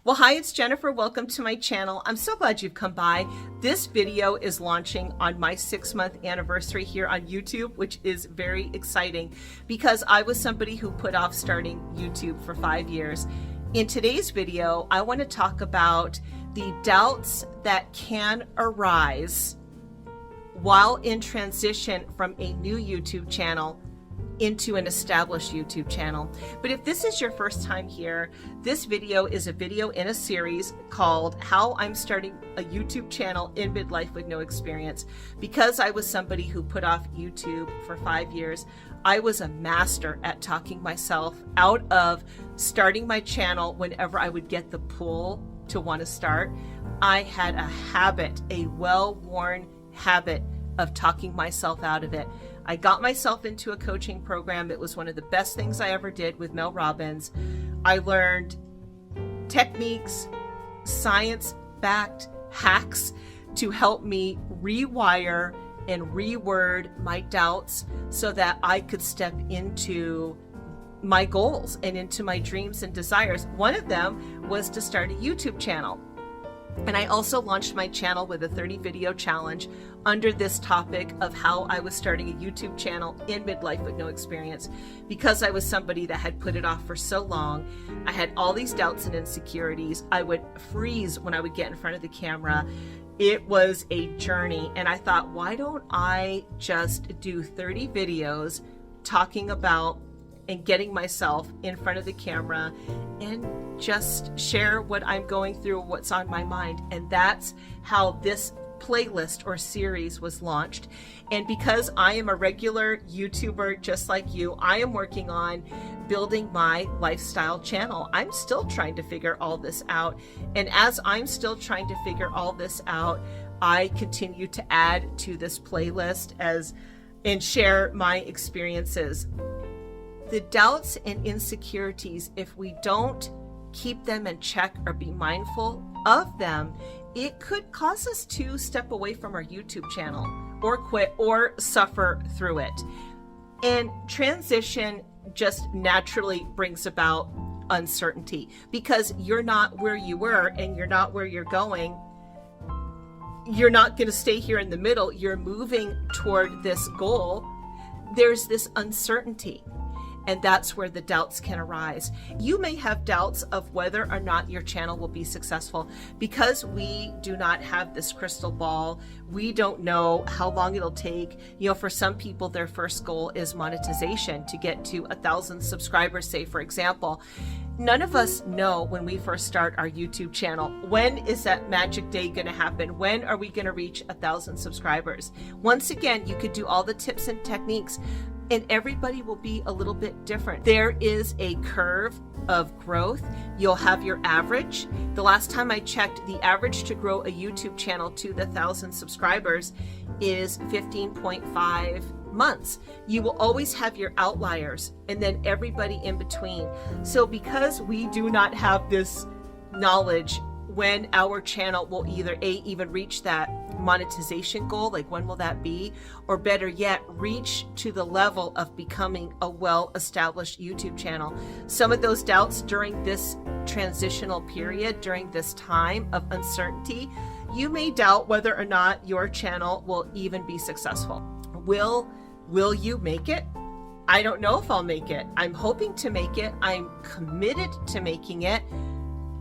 Well, hi, it's Jennifer. Welcome to my channel. I'm so glad you've come by. This video is launching on my 6-month anniversary here on YouTube, which is very exciting because I was somebody who put off starting YouTube for 5 years. In today's video, I want to talk about the doubts that can arise while in transition from a new YouTube channel into an established YouTube channel. But if this is your first time here, this video is a video in a series called How I'm Starting a YouTube Channel in Midlife with No Experience. Because I was somebody who put off YouTube for 5 years, I was a master at talking myself out of starting my channel whenever I would get the pull to want to start. I had a habit, a well-worn habit of talking myself out of it. I got myself into a coaching program. It was one of the best things I ever did with Mel Robbins. I learned techniques, science-backed hacks to help me rewire and reword my doubts so that I could step into my goals and into my dreams and desires. One of them was to start a YouTube channel. And I also launched my channel with a 30 video challenge under this topic of how I was starting a YouTube channel in midlife with no experience. Because I was somebody that had put it off for so long, I had all these doubts and insecurities. I would freeze when I would get in front of the camera. It was a journey, and I thought, why don't I just do 30 videos talking about and getting myself in front of the camera and just share what I'm going through, what's on my mind. And that's how this playlist or series was launched. And because I am a regular YouTuber just like you, I am working on building my lifestyle channel. I'm still trying to figure all this out. And as I'm still trying to figure all this out, I continue to add to this playlist and share my experiences. The doubts and insecurities, if we don't keep them in check or be mindful of them, it could cause us to step away from our YouTube channel or quit or suffer through it. And transition just naturally brings about uncertainty because you're not where you were and you're not where you're going. You're not going to stay here in the middle. You're moving toward this goal. There's this uncertainty. And that's where the doubts can arise. You may have doubts of whether or not your channel will be successful because we do not have this crystal ball. We don't know how long it'll take. You know, for some people, their first goal is monetization, to get to 1,000 subscribers, say, for example. None of us know when we first start our YouTube channel, when is that magic day going to happen? When are we going to reach 1,000 subscribers? Once again, you could do all the tips and techniques, and everybody will be a little bit different. There is a curve of growth. You'll have your average. The last time I checked, the average to grow a YouTube channel to the 1,000 subscribers is 15.5 months. You will always have your outliers and then everybody in between. So because we do not have this knowledge when our channel will either even reach that monetization goal, like when will that be, or better yet, reach to the level of becoming a well-established YouTube channel. Some of those doubts during this transitional period, during this time of uncertainty, you may doubt whether or not your channel will even be successful. Will you make it? I don't know if I'll make it. I'm hoping to make it. I'm committed to making it.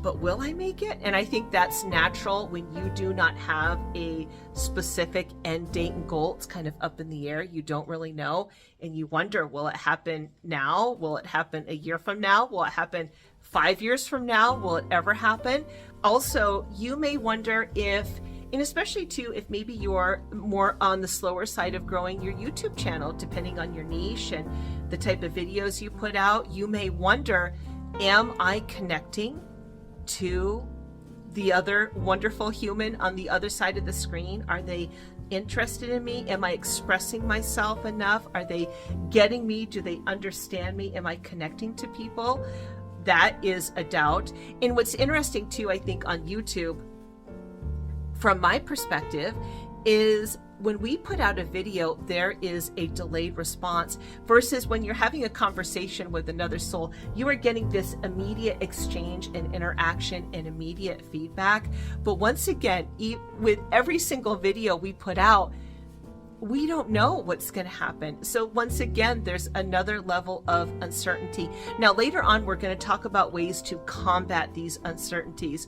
But will I make it? And I think that's natural when you do not have a specific end date and goal. It's kind of up in the air. You don't really know. And you wonder, will it happen now? Will it happen a year from now? Will it happen 5 years from now? Will it ever happen? Also, you may wonder if, and especially too, if maybe you're more on the slower side of growing your YouTube channel, depending on your niche and the type of videos you put out, you may wonder, am I connecting to the other wonderful human on the other side of the screen? Are they interested in me? Am I expressing myself enough? Are they getting me? Do they understand me? Am I connecting to people? That is a doubt. And what's interesting too, I think on YouTube, from my perspective, is when we put out a video, there is a delayed response versus when you're having a conversation with another soul, you are getting this immediate exchange and interaction and immediate feedback. But once again, with every single video we put out, we don't know what's going to happen. So once again, there's another level of uncertainty. Now, later on, we're going to talk about ways to combat these uncertainties.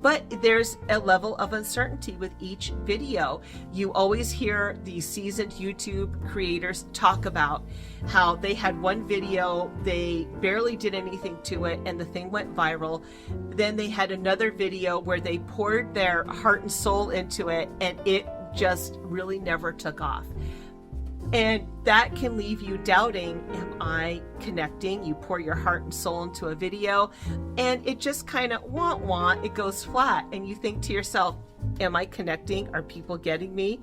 But there's a level of uncertainty with each video. You always hear these seasoned YouTube creators talk about how they had one video, they barely did anything to it, and the thing went viral. Then they had another video where they poured their heart and soul into it, and it just really never took off. And that can leave you doubting, am I connecting? You pour your heart and soul into a video and it just kind of it goes flat. And you think to yourself, am I connecting? Are people getting me?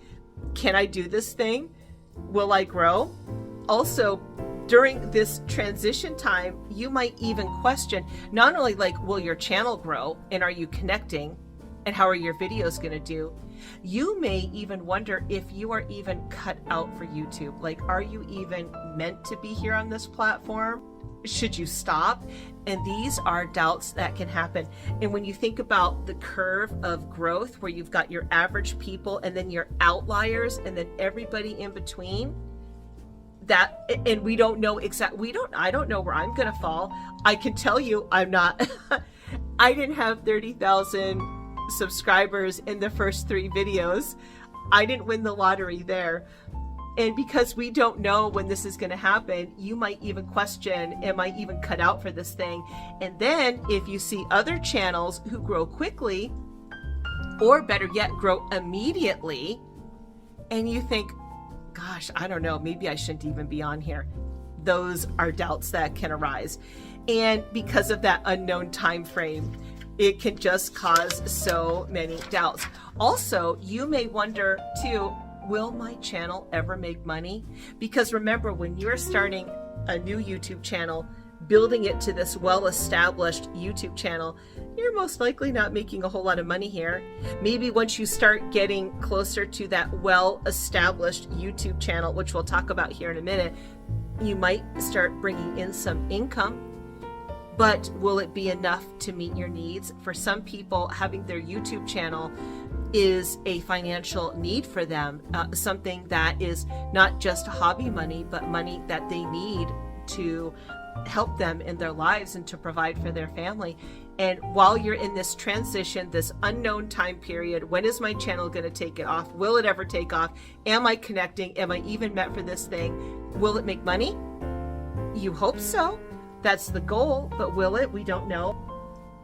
Can I do this thing? Will I grow? Also, during this transition time, you might even question not only like, will your channel grow and are you connecting? And how are your videos going to do? You may even wonder if you are even cut out for YouTube. Like, are you even meant to be here on this platform? Should you stop? And these are doubts that can happen. And when you think about the curve of growth, where you've got your average people and then your outliers and then everybody in between, and we don't know I don't know where I'm going to fall. I can tell you I'm not, I didn't have 30,000 subscribers in the first 3 videos. I didn't win the lottery there. And because we don't know when this is going to happen, you might even question, am I even cut out for this thing? And then if you see other channels who grow quickly, or better yet, grow immediately, and you think, gosh, I don't know, maybe I shouldn't even be on here. Those are doubts that can arise. And because of that unknown time frame, it can just cause so many doubts. Also, you may wonder too, will my channel ever make money? Because remember, when you're starting a new YouTube channel, building it to this well-established YouTube channel, you're most likely not making a whole lot of money here. Maybe once you start getting closer to that well-established YouTube channel, which we'll talk about here in a minute, you might start bringing in some income. But will it be enough to meet your needs? For some people, having their YouTube channel is a financial need for them, something that is not just hobby money, but money that they need to help them in their lives and to provide for their family. And while you're in this transition, this unknown time period, when is my channel going to take it off? Will it ever take off? Am I connecting? Am I even meant for this thing? Will it make money? You hope so. That's the goal, but will it? We don't know.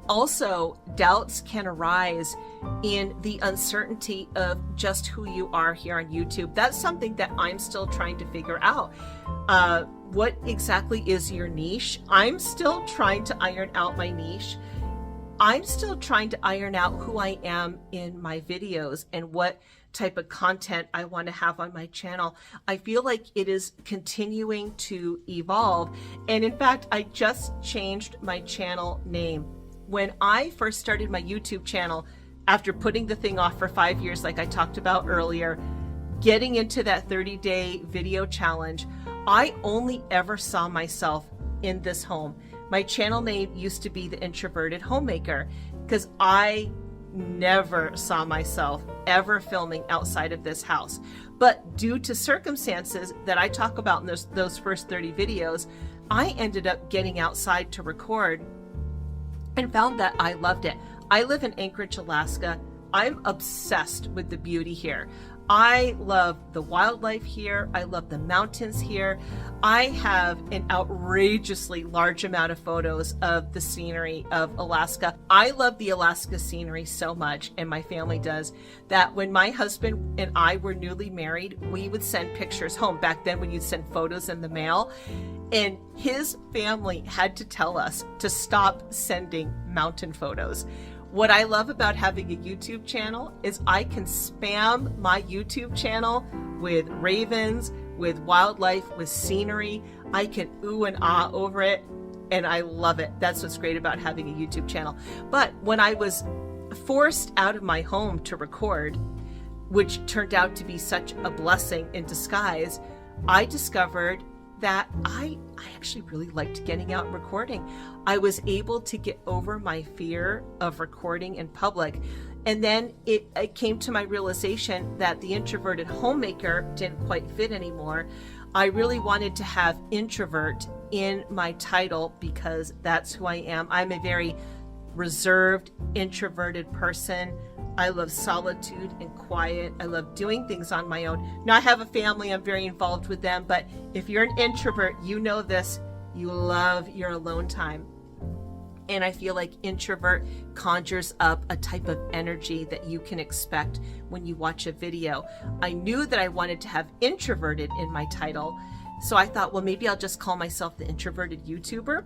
Also, doubts can arise in the uncertainty of just who you are here on YouTube. That's something that I'm still trying to figure out. What exactly is your niche? I'm still trying to iron out my niche. I'm still trying to iron out who I am in my videos and what type of content I want to have on my channel. I feel like it is continuing to evolve. And in fact, I just changed my channel name. When I first started my YouTube channel, after putting the thing off for 5 years, like I talked about earlier, getting into that 30-day video challenge, I only ever saw myself in this home. My channel name used to be The Introverted Homemaker because I never saw myself ever filming outside of this house. But due to circumstances that I talk about in those first 30 videos, I ended up getting outside to record and found that I loved it. I live in Anchorage, Alaska. I'm obsessed with the beauty here. I love the wildlife here. I love the mountains here. I have an outrageously large amount of photos of the scenery of Alaska. I love the Alaska scenery so much, and my family does, that when my husband and I were newly married, we would send pictures home. Back then when you'd send photos in the mail, and his family had to tell us to stop sending mountain photos. What I love about having a YouTube channel is I can spam my YouTube channel with ravens, with wildlife, with scenery. I can ooh and ah over it, and I love it. That's what's great about having a YouTube channel. But when I was forced out of my home to record, which turned out to be such a blessing in disguise, I discovered that I actually really liked getting out and recording. I was able to get over my fear of recording in public. And then it came to my realization that the introverted homemaker didn't quite fit anymore. I really wanted to have introvert in my title because that's who I am. I'm a very reserved, introverted person. I love solitude and quiet. I love doing things on my own. Now I have a family, I'm very involved with them, but if you're an introvert, you know this, you love your alone time. And I feel like introvert conjures up a type of energy that you can expect when you watch a video. I knew that I wanted to have introverted in my title, so I thought, well, maybe I'll just call myself the introverted YouTuber.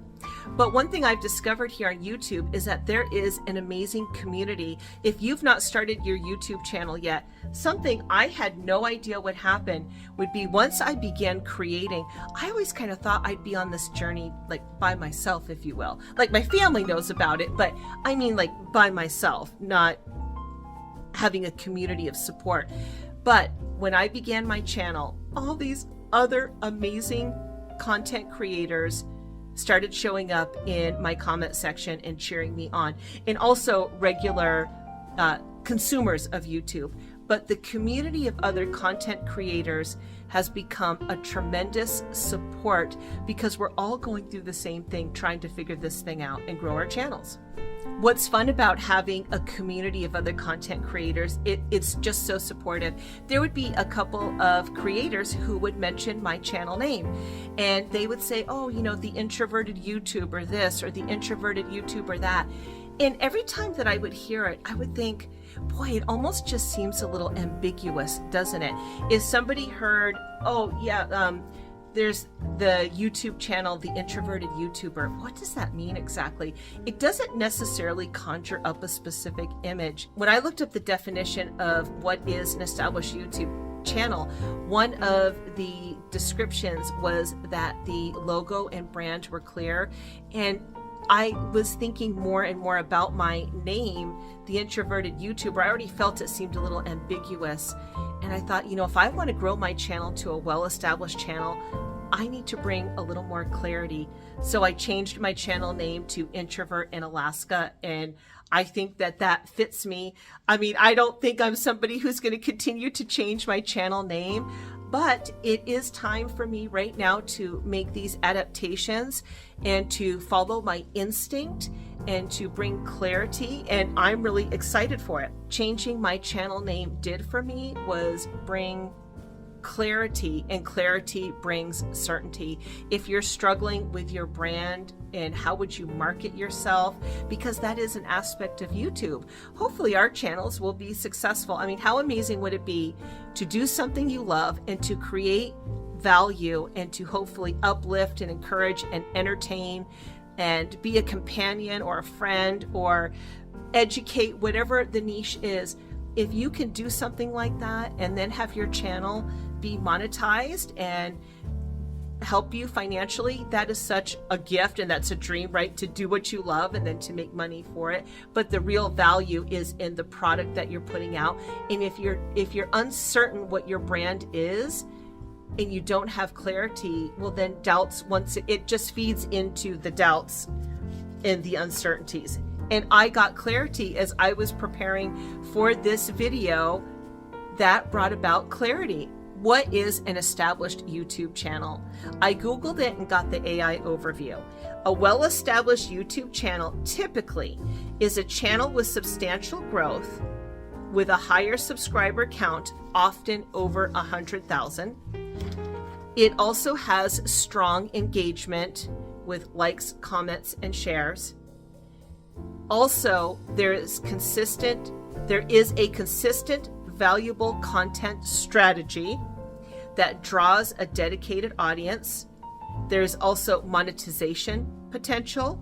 But one thing I've discovered here on YouTube is that there is an amazing community. If you've not started your YouTube channel yet, something I had no idea would happen would be once I began creating, I always kind of thought I'd be on this journey like by myself, if you will. Like my family knows about it, but I mean like by myself, not having a community of support. But when I began my channel, all these other amazing content creators started showing up in my comment section and cheering me on, and also regular consumers of YouTube. But the community of other content creators has become a tremendous support because we're all going through the same thing, trying to figure this thing out and grow our channels. What's fun about having a community of other content creators, it's just so supportive. There would be a couple of creators who would mention my channel name, and they would say, oh, you know, the introverted YouTuber this or the introverted YouTuber that. And every time that I would hear it, I would think, boy, it almost just seems a little ambiguous, doesn't it? If somebody heard, oh yeah, there's the YouTube channel, the introverted YouTuber. What does that mean exactly? It doesn't necessarily conjure up a specific image. When I looked up the definition of what is an established YouTube channel, one of the descriptions was that the logo and brand were clear. And I was thinking more and more about my name, the introverted YouTuber. I already felt it seemed a little ambiguous. And I thought, you know, if I want to grow my channel to a well-established channel, I need to bring a little more clarity. So I changed my channel name to Introvert in Alaska, and I think that that fits me. I mean, I don't think I'm somebody who's going to continue to change my channel name, but it is time for me right now to make these adaptations and to follow my instinct and to bring clarity, and I'm really excited for it. Changing my channel name did for me was bring clarity, and clarity brings certainty. If you're struggling with your brand and how would you market yourself, because that is an aspect of YouTube. Hopefully our channels will be successful. I mean, how amazing would it be to do something you love and to create value and to hopefully uplift and encourage and entertain and be a companion or a friend or educate, whatever the niche is. If you can do something like that and then have your channel be monetized and help you financially, that is such a gift, and that's a dream, right? To do what you love and then to make money for it. But the real value is in the product that you're putting out. And if you're uncertain what your brand is and you don't have clarity, well then doubts, once it just feeds into the doubts and the uncertainties. And I got clarity as I was preparing for this video. That brought about clarity. What is an established YouTube channel? I Googled it and got the AI overview. A well-established YouTube channel typically is a channel with substantial growth, with a higher subscriber count, often over 100,000. It also has strong engagement with likes, comments, and shares. Also, there is a consistent, valuable content strategy that draws a dedicated audience. There's also monetization potential,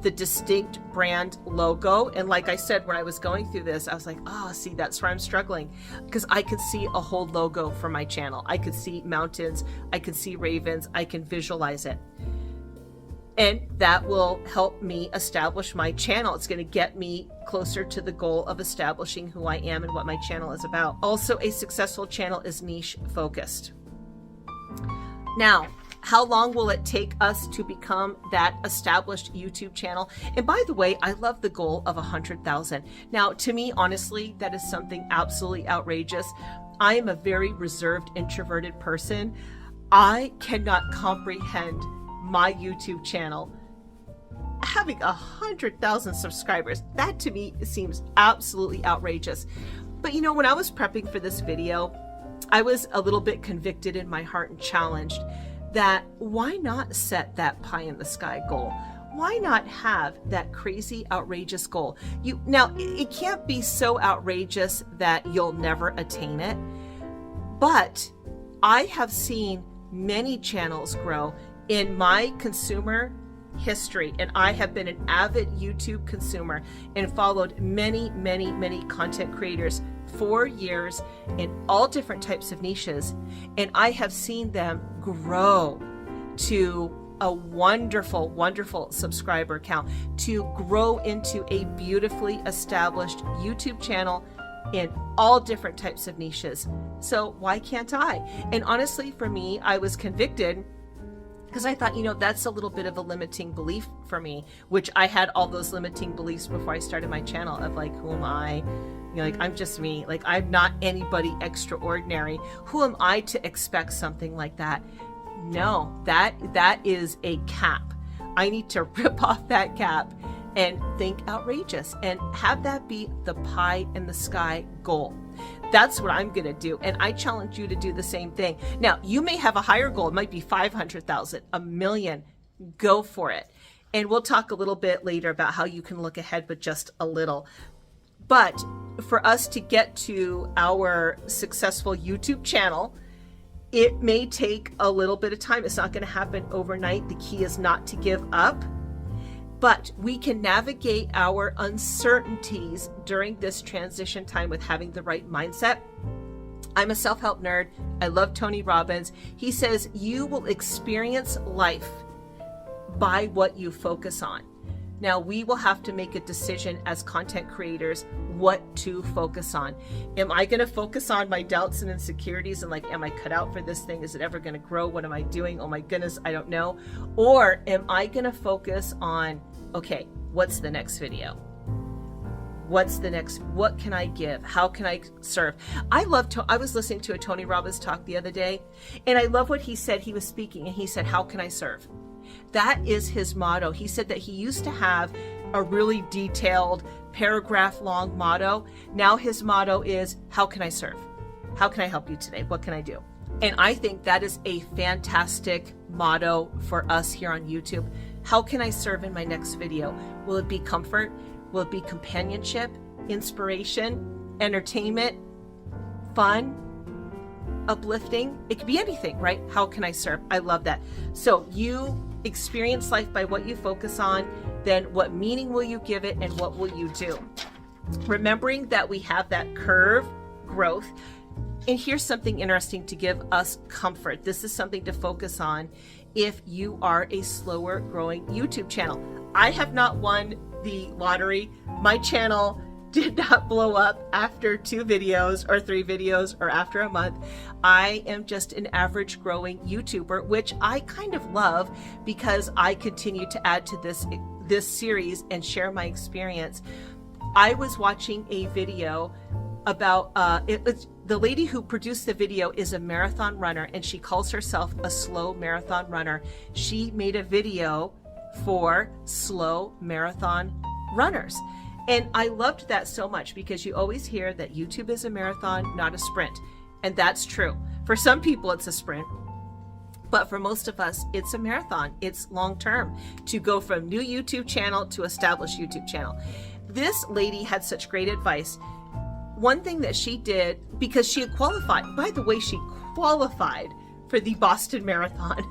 the distinct brand logo. And like I said, when I was going through this, I was like, oh, see, that's where I'm struggling, because I could see a whole logo for my channel. I could see mountains, I could see ravens, I can visualize it. And that will help me establish my channel. It's going to get me closer to the goal of establishing who I am and what my channel is about. Also, a successful channel is niche focused. Now, how long will it take us to become that established YouTube channel? And by the way, I love the goal of 100,000. Now, to me, honestly, that is something absolutely outrageous. I am a very reserved, introverted person. I cannot comprehend my YouTube channel having 100,000 subscribers. That to me seems absolutely outrageous. But you know, when I was prepping for this video, I was a little bit convicted in my heart and challenged that why not set that pie in the sky goal? Why not have that crazy, outrageous goal? Now, it can't be so outrageous that you'll never attain it, but I have seen many channels grow in my consumer history, and I have been an avid YouTube consumer and followed many, many, many content creators for years in all different types of niches, and I have seen them grow to a wonderful, wonderful subscriber count, to grow into a beautifully established YouTube channel in all different types of niches. So why can't I? And honestly, for me, I was convicted because I thought, you know, that's a little bit of a limiting belief for me, which I had all those limiting beliefs before I started my channel of like, who am I? You know, like, I'm just me. Like, I'm not anybody extraordinary. Who am I to expect something like that? No, that is a cap. I need to rip off that cap and think outrageous and have that be the pie in the sky goal. That's what I'm going to do. And I challenge you to do the same thing. Now, you may have a higher goal. It might be 500,000, a million. Go for it. And we'll talk a little bit later about how you can look ahead, but just a little. But for us to get to our successful YouTube channel, it may take a little bit of time. It's not going to happen overnight. The key is not to give up. But we can navigate our uncertainties during this transition time with having the right mindset. I'm a self-help nerd. I love Tony Robbins. He says you will experience life by what you focus on. Now, we will have to make a decision as content creators what to focus on. Am I going to focus on my doubts and insecurities and like, am I cut out for this thing? Is it ever going to grow? What am I doing? Oh my goodness, I don't know. Or am I going to focus on, okay, what's the next video? What can I give? How can I serve? I was listening to a Tony Robbins talk the other day, and I love what he said. He was speaking and he said, how can I serve? That is his motto. He said that he used to have a really detailed paragraph long motto. Now his motto is, how can I serve? How can I help you today? What can I do? And I think that is a fantastic motto for us here on YouTube. How can I serve in my next video? Will it be comfort? Will it be companionship, inspiration, entertainment, fun, uplifting? It could be anything, right? How can I serve? I love that. So you experience life by what you focus on, then what meaning will you give it and what will you do? Remembering that we have that curve growth. And here's something interesting to give us comfort. This is something to focus on if you are a slower growing YouTube channel. I have not won the lottery. My channel did not blow up after 2 videos or 3 videos or after a month. I am just an average growing YouTuber, which I kind of love because I continue to add to this series and share my experience. I was watching a video about the lady who produced the video is a marathon runner, and she calls herself a slow marathon runner. She made a video for slow marathon runners. And I loved that so much because you always hear that YouTube is a marathon, not a sprint. And that's true. For some people, it's a sprint. But for most of us, it's a marathon. It's long term to go from new YouTube channel to established YouTube channel. This lady had such great advice. One thing that she did, because she had qualified, by the way, she qualified for the Boston Marathon.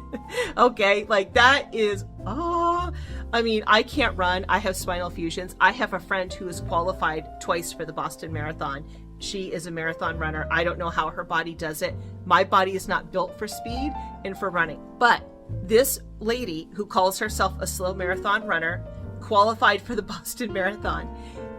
Okay, like that is, I mean, I can't run. I have spinal fusions. I have a friend who is qualified twice for the Boston Marathon. She is a marathon runner. I don't know how her body does it. My body is not built for speed and for running. But this lady who calls herself a slow marathon runner qualified for the Boston Marathon,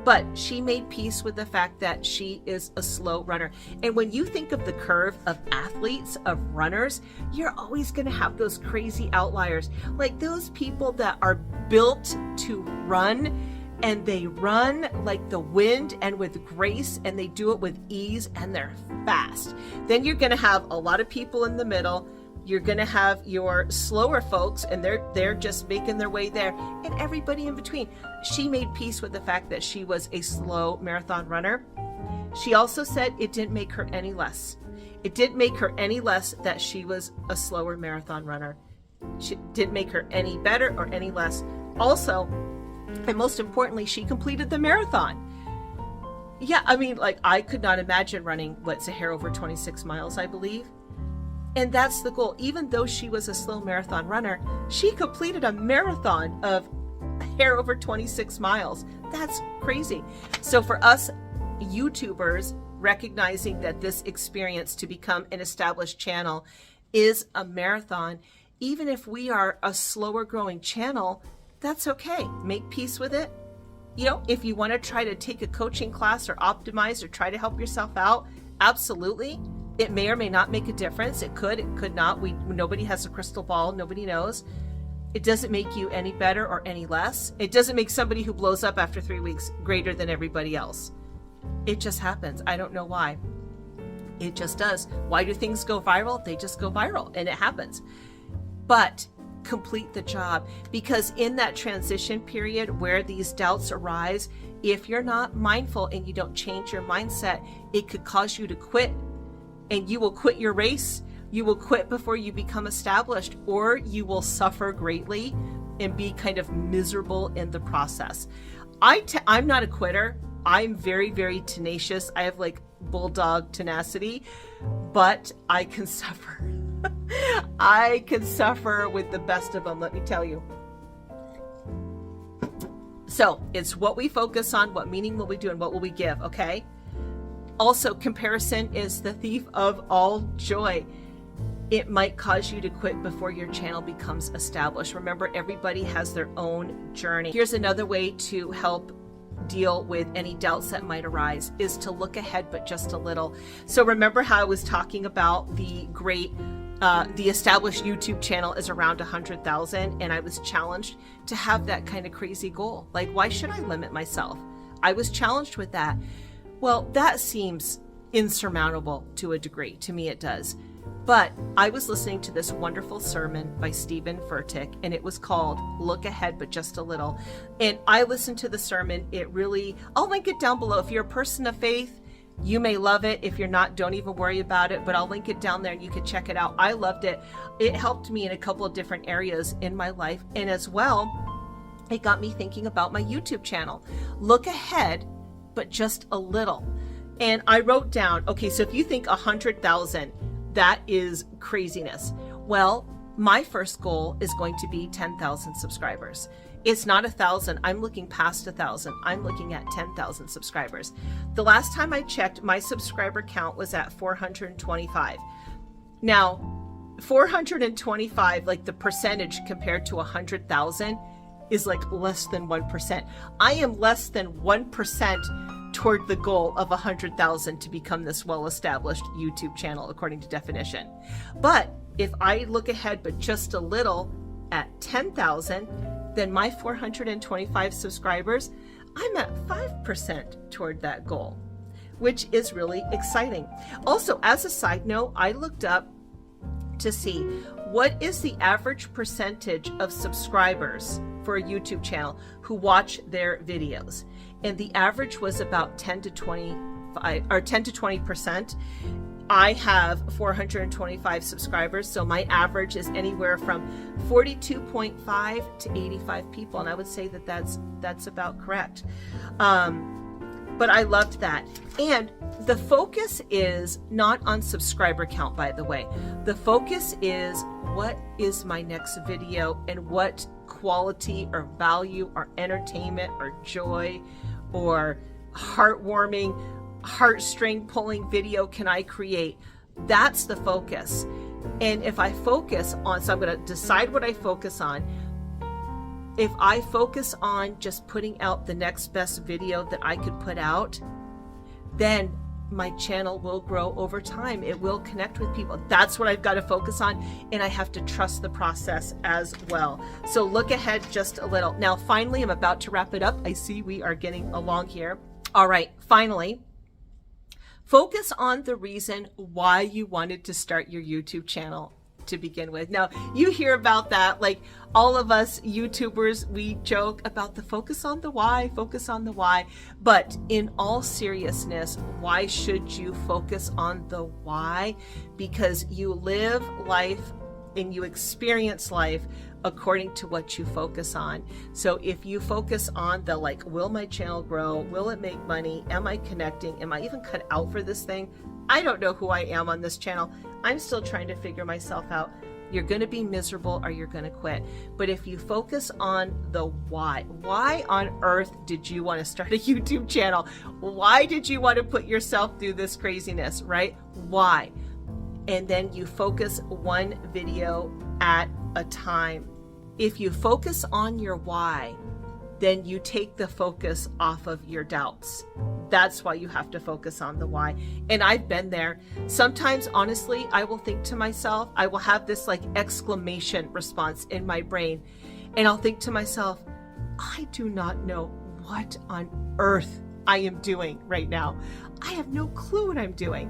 but she made peace with the fact that she is a slow runner. And when you think of the curve of athletes, of runners, you're always going to have those crazy outliers, like those people that are built to run, and they run like the wind and with grace, and they do it with ease, and they're fast. Then you're going to have a lot of people in the middle. You're going to have your slower folks, and they're just making their way there, and everybody in between. She made peace with the fact that she was a slow marathon runner. She also said it didn't make her any less. It didn't make her any less that she was a slower marathon runner. She didn't make her any better or any less. Also, and most importantly, she completed the marathon. Yeah, I mean, like, I could not imagine running, what's a hair over 26 miles, I believe. And that's the goal. Even though she was a slow marathon runner, she completed a marathon of a hair over 26 miles. That's crazy. So for us YouTubers, recognizing that this experience to become an established channel is a marathon, even if we are a slower growing channel, that's okay. Make peace with it. You know, if you want to try to take a coaching class or optimize or try to help yourself out, absolutely. It may or may not make a difference. It could not. Nobody has a crystal ball. Nobody knows. It doesn't make you any better or any less. It doesn't make somebody who blows up after 3 weeks greater than everybody else. It just happens. I don't know why. It just does. Why do things go viral? They just go viral, and it happens. But complete the job, because in that transition period where these doubts arise, if you're not mindful and you don't change your mindset, it could cause you to quit, and you will quit your race. You will quit before you become established, or you will suffer greatly and be kind of miserable in the process. I'm not a quitter. I'm very, very tenacious. I have like bulldog tenacity, but I can suffer. I can suffer with the best of them, let me tell you. So it's what we focus on, what meaning will we do, and what will we give, okay? Also, comparison is the thief of all joy. It might cause you to quit before your channel becomes established. Remember, everybody has their own journey. Here's another way to help deal with any doubts that might arise, is to look ahead, but just a little. So remember how I was talking about the established YouTube channel is around 100,000, and I was challenged to have that kind of crazy goal. Like, why should I limit myself? I was challenged with that. Well, that seems insurmountable to a degree. To me, it does. But I was listening to this wonderful sermon by Furtick, and it was called Look Ahead, but Just a Little. And I listened to the sermon. I'll link it down below. If you're a person of faith, you may love it. If you're not, don't even worry about it, but I'll link it down there and you can check it out. I loved it. It helped me in a couple of different areas in my life. And as well, it got me thinking about my YouTube channel. Look ahead, but just a little. And I wrote down, okay, so if you think 100,000, that is craziness. Well, my first goal is going to be 10,000 subscribers. It's not 1,000. I'm looking past 1,000. I'm looking at 10,000 subscribers. The last time I checked, my subscriber count was at 425. Now, 425, like the percentage compared to 100,000 is like less than 1%. I am less than 1% toward the goal of 100,000 to become this well-established YouTube channel according to definition. But if I look ahead but just a little at 10,000, then my 425 subscribers, I'm at 5% toward that goal, which is really exciting. Also, as a side note, I looked up to see what is the average percentage of subscribers for a YouTube channel who watch their videos. And the average was about 10 to 20%. I have 425 subscribers, so my average is anywhere from 42.5 to 85 people, and I would say that that's about correct. But I loved that. And the focus is not on subscriber count, by the way. The focus is, what is my next video, and what quality or value or entertainment or joy or heartwarming, heartstring pulling video can I create? That's the focus. And if I focus on, so I'm going to decide what I focus on. If I focus on just putting out the next best video that I could put out, then my channel will grow over time. It will connect with people. That's what I've got to focus on. And I have to trust the process as well. So look ahead just a little. Now, finally, I'm about to wrap it up. I see we are getting along here. All right, finally, focus on the reason why you wanted to start your YouTube channel to begin with. Now, you hear about that, like all of us YouTubers, we joke about the focus on the why, focus on the why. But in all seriousness, why should you focus on the why? Because you live life and you experience life according to what you focus on. So if you focus on the like, will my channel grow? Will it make money? Am I connecting? Am I even cut out for this thing? I don't know who I am on this channel. I'm still trying to figure myself out. You're going to be miserable or you're going to quit. But if you focus on the why on earth did you want to start a YouTube channel? Why did you want to put yourself through this craziness, right? Why? And then you focus one video at a time. If you focus on your why, then you take the focus off of your doubts. That's why you have to focus on the why. And I've been there. Sometimes, honestly, I will think to myself, I will have this like exclamation response in my brain. And I'll think to myself, I do not know what on earth I am doing right now. I have no clue what I'm doing.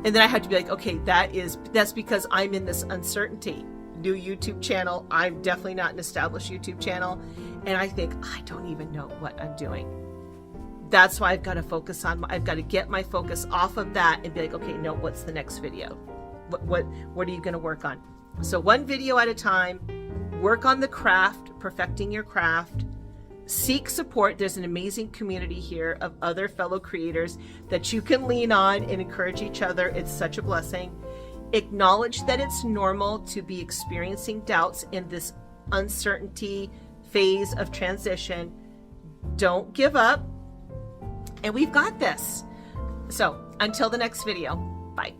And then I have to be like, okay, that's because I'm in this uncertainty. New YouTube channel. I'm definitely not an established YouTube channel. And I think, I don't even know what I'm doing. That's why I've got to focus on, I've got to get my focus off of that and be like, okay, no, what's the next video? What are you going to work on? So one video at a time, work on the craft, perfecting your craft, seek support. There's an amazing community here of other fellow creators that you can lean on and encourage each other. It's such a blessing. Acknowledge that it's normal to be experiencing doubts in this uncertainty phase of transition. Don't give up. And we've got this. So until the next video, bye.